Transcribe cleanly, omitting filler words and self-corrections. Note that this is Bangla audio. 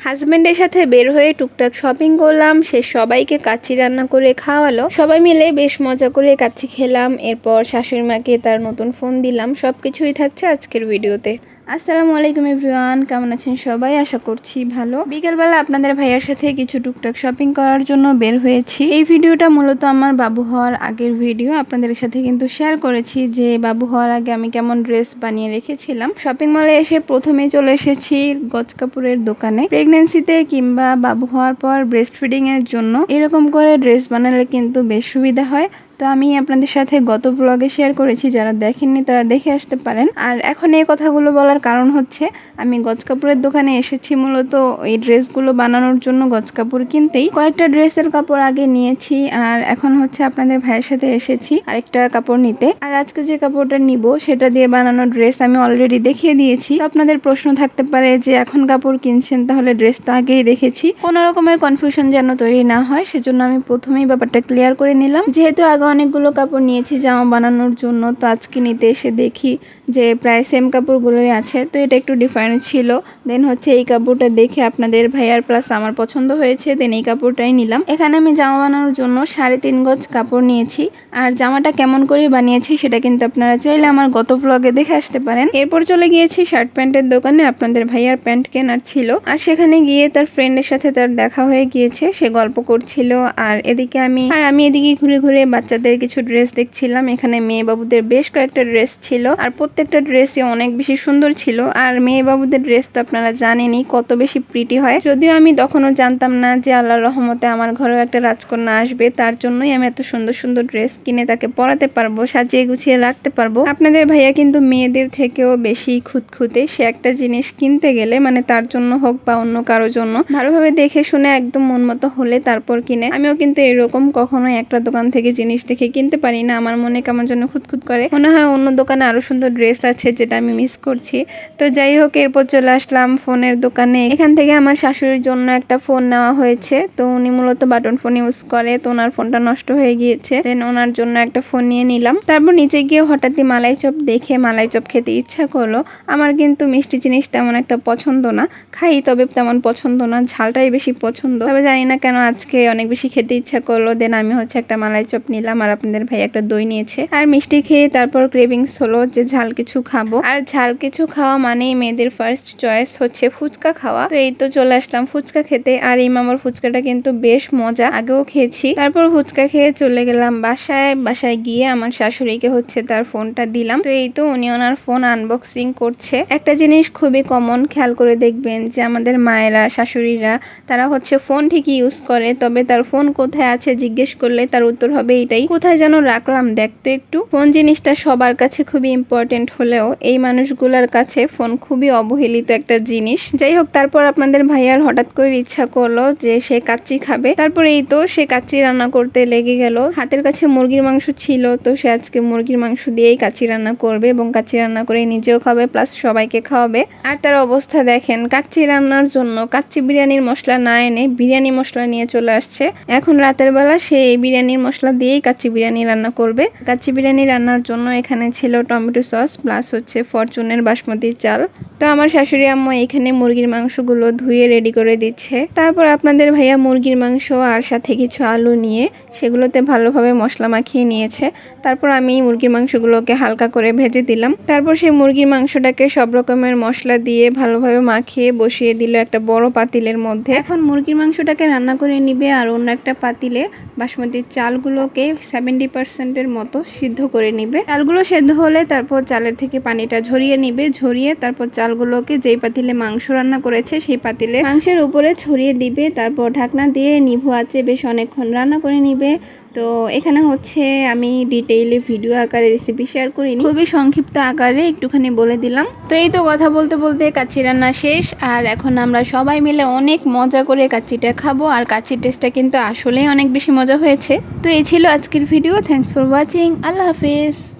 হাজবেন্ডের সাথে বের হয়ে টুকটাক শপিং করলাম, সে সবাইকে কাচ্চি রান্না করে খাওয়ালো। সবাই মিলে বেশ মজা করে কাচ্চি খেলাম। এরপর শাশুড়ি মাকে তার নতুন ফোন দিলাম। সবকিছুই থাকছে আজকের ভিডিওতে। আসসালামু আলাইকুম এভরিওয়ান, কেমন আছেন সবাই? আশা করছি ভালো। বিকেলবেলা আপনাদের ভাইয়ার সাথে কিছু টুকটাক শপিং করার জন্য বের হয়েছি। এই ভিডিওটা মূলত আমার বাবু হওয়ার আগের ভিডিও। আপনাদের সাথে কিন্তু শেয়ার করেছি যে বাবু হওয়ার আগে আমি কেমন ড্রেস বানিয়ে রেখেছিলাম। শপিং মলে এসে প্রথমেই চলে এসেছি গজ কাপড়ের দোকানে। প্রেগনেন্সিতে কিংবা বাবু হওয়ার পর ব্রেস্ট ফিডিং এর জন্য এরকম করে ড্রেস বানালে কিন্তু বেশ সুবিধা হয়। তো আমি আপনাদের সাথে গত ব্লগে শেয়ার করেছি, যারা দেখেননি তারা দেখে আসতে পারেন। আর এখন এই কথাগুলো বলার কারণ হচ্ছে আমি গজ কাপড়ের দোকানে এসেছি মূলত এই ড্রেসগুলো বানানোর জন্য। গজ কাপড় কিনতেই কয়েকটা ড্রেসের কাপড় আগে নিয়েছি, আর এখন হচ্ছে আপনাদের ভাইয়ের সাথে এসেছি আরেকটা কাপড় নিতে। আর আজকে যে কাপড়টা নিব সেটা দিয়ে বানানো ড্রেস আমি অলরেডি দেখিয়ে দিয়েছি। তো আপনাদের প্রশ্ন থাকতে পারে যে এখন কাপড় কিনছেন, তাহলে ড্রেস তো আগেই দেখেছি। কোনো রকমের কনফিউশন যেন তৈরি না হয়, সেজন্য আমি প্রথমেই ব্যাপারটা ক্লিয়ার করে নিলাম। যেহেতু আগে অনেকগুলো কাপড় নিয়েছি জামা বানানোর জন্য, তো আজকে নিতে এসে দেখি যে প্রায় সেম কাপড়গুলোই আছে। তো এটা একটু ডিফারেন্ট ছিল। দেন হচ্ছে এই কাপড়টা দেখে আপনাদের ভাইয়ার প্লাস আমার পছন্দ হয়েছে, দেন এই কাপড়টাই নিলাম। এখানে আমি জামা বানানোর জন্য 3.5 গজ কাপড় নিয়েছি। আর জামাটা কেমন করে বানিয়েছি সেটা কিন্তু আপনারা চাইলে আমার গত ব্লগে দেখে আসতে পারেন। এরপর চলে গিয়েছি শার্ট প্যান্টের দোকানে। আপনাদের ভাইয়ার প্যান্ট কেনার ছিল, আর সেখানে গিয়ে তার ফ্রেন্ডের সাথে তার দেখা হয়ে গিয়েছে। সে গল্প করছিল আর এদিকে আমি এদিকে ঘুরে ঘুরে বাচ্চাদের কিছু ড্রেস দেখছিলাম। এখানে মেয়ে বাবুদের বেশ কয়েকটা ড্রেস ছিল, আর প্রত্যেকটা ড্রেসই অনেক বেশি সুন্দর ছিল। আর মেয়ে বাবুদের ড্রেস তো আপনারা জানেনই কত বেশি প্রিটি হয়। যদিও আমি তখনও জানতাম না যে আল্লাহর রহমতে আমার ঘরেও একটা রাজকন্যা আসবে, তার জন্যই আমি এত সুন্দর সুন্দর ড্রেস কিনে তাকে পরাতে পারবো, সাজিয়ে গুছিয়ে রাখতে পারবো। আপনাদের ভাইয়া কিন্তু মেয়েদের থেকেও বেশি খুঁতখুঁতে। সে একটা জিনিস কিনতে গেলে, মানে তার জন্য হোক বা অন্য কারো জন্য, ভালোভাবে দেখে শুনে একদম মন মতো হলে তারপর কিনে। আমিও কিন্তু এরকম কখনোই একটা দোকান থেকে জিনিস দেখে কিনতে পারি না। আমার মনে কেমন যেন খুঁতখুত করে, মনে হয় অন্য দোকানে আরো সুন্দর ড্রেস আছে যেটা আমি মিস করছি। তো যাই হোক, এরপর চলে আসলাম ফোনের দোকানে। এখান থেকে আমার শাশুড়ির জন্য একটা ফোন নেওয়া হয়েছে। তো উনি মূলত বাটন ফোন ইউজ করে, তো ওনার ফোনটা নষ্ট হয়ে গিয়েছে। দেন ওনার জন্য একটা ফোন নিয়ে নিলাম। তারপর নিচে গিয়ে হঠাৎই মালাই চপ দেখে মালাই চপ খেতে ইচ্ছা করলো। আমার কিন্তু মিষ্টি জিনিস তেমন একটা পছন্দ না, খাই তবে তেমন পছন্দ না, ঝালটাই বেশি পছন্দ। তবে জানি না কেন আজকে অনেক বেশি খেতে ইচ্ছা করলো। দেন আমি হচ্ছে একটা মালাই চপ নিলাম, আর আপনাদের ভাই একটা দই নিয়েছে। আর মিষ্টি খেয়ে তারপর ক্রেভিংস হলো যে ঝাল কিছু খাবো। আর ঝাল কিছু খাওয়া মানেই মেয়েদের ফার্স্ট চয়েস হচ্ছে ফুচকা খাওয়া। তো এই তো চলে আসলাম ফুচকা খেতে। আর এই মামার ফুচকাটা কিন্তু বেশ মজা, আগেও খেয়েছি। তারপর ফুচকা খেয়ে চলে গেলাম বাসায় গিয়ে আমার শাশুড়িকে হচ্ছে তার ফোনটা দিলাম। তো এই তো উনি ওনার ফোন আনবক্সিং করছে। একটা জিনিস খুবই কমন, খেয়াল করে দেখবেন যে আমাদের মায়েরা, শাশুড়িরা, তারা হচ্ছে ফোন ঠিকই ইউজ করে, তবে তার ফোন কোথায় আছে জিজ্ঞেস করলে তার উত্তর হবে এটাই, কোথায় যেন রাখলাম দেখতো একটু। ফোন জিনিসটা সবার কাছে খুবই ইম্পর্টেন্ট হলেও এই মানুষগুলার কাছে ফোন খুবই অবহেলিত একটা জিনিস। যাই হোক, তারপর আপনাদের ভাইয়ার হঠাৎ করে ইচ্ছা করলো যে সে কাচ্চি খাবে। তারপর এই তো সে কাচ্চি রান্না করতে লেগে গেল। হাতের কাছে মুরগির মাংস ছিল, তো সে আজকে মুরগির মাংস দিয়েই কাচ্চি রান্না করবে, এবং কাচ্চি রান্না করে নিজেও খাবে প্লাস সবাইকে খাওয়াবে। আর তার অবস্থা দেখেন, কাচ্চি রান্নার জন্য কাচ্চি বিরিয়ানির মশলা না এনে বিরিয়ানি মশলা নিয়ে চলে আসছে। এখন রাতের বেলা সে এই বিরিয়ানির মশলা দিয়েই কাচ্চি বিরিয়ানি রান্না করবে। কাচ্চি বিরিয়ানি রান্নার জন্য এখানে ছিল টমেটো সস প্লাস হচ্ছে ফরচুনের বাসমতি চাল। তো আমার শাশুড়ি আম্মা এখানে মুরগির মাংসগুলো ধুয়ে রেডি করে দিচ্ছে। তারপর আপনাদের ভাইয়া মুরগির মাংস আর সাথে কিছু আলু নিয়ে সেগুলোতে ভালোভাবে মশলা মাখিয়ে নিয়েছে। তারপর আমি মুরগির মাংসগুলোকে হালকা করে ভেজে দিলাম। তারপর সেই মুরগির মাংসটাকে সব রকমের মশলা দিয়ে ভালোভাবে মাখিয়ে বসিয়ে দিল একটা বড় পাতিলের মধ্যে। এখন মুরগির মাংসটাকে রান্না করে নিবে, আর অন্য একটা পাতিলে বাসমতি চালগুলোকে 70% মতো সিদ্ধ করে নিবে। চালগুলো সেদ্ধ হলে তারপর চালের থেকে পানিটা ঝরিয়ে নিবে। ঝরিয়ে তারপর চালগুলোকে যেই পাতিলে মাংস রান্না করেছে সেই পাতিলে মাংসের উপরে ছড়িয়ে দিবে। তারপর ঢাকনা দিয়ে নিভু আঁচে বেশ অনেকক্ষণ রান্না করে নিবে। তো এখানে হচ্ছে আমি ডিটেইলে ভিডিও আকারে রেসিপি শেয়ার করিনি, খুবই সংক্ষিপ্ত আকারে একটুখানি বলে দিলাম। তো এই তো কথা বলতে বলতে কাচ্চি রান্না শেষ, আর এখন আমরা সবাই মিলে অনেক মজা করে কাচ্চিটা খাবো। আর কাচ্চির টেস্টটা কিন্তু আসলেই অনেক বেশি মজা হয়েছে। তো এই ছিল আজকের video. Thanks for watching. Allah Hafiz.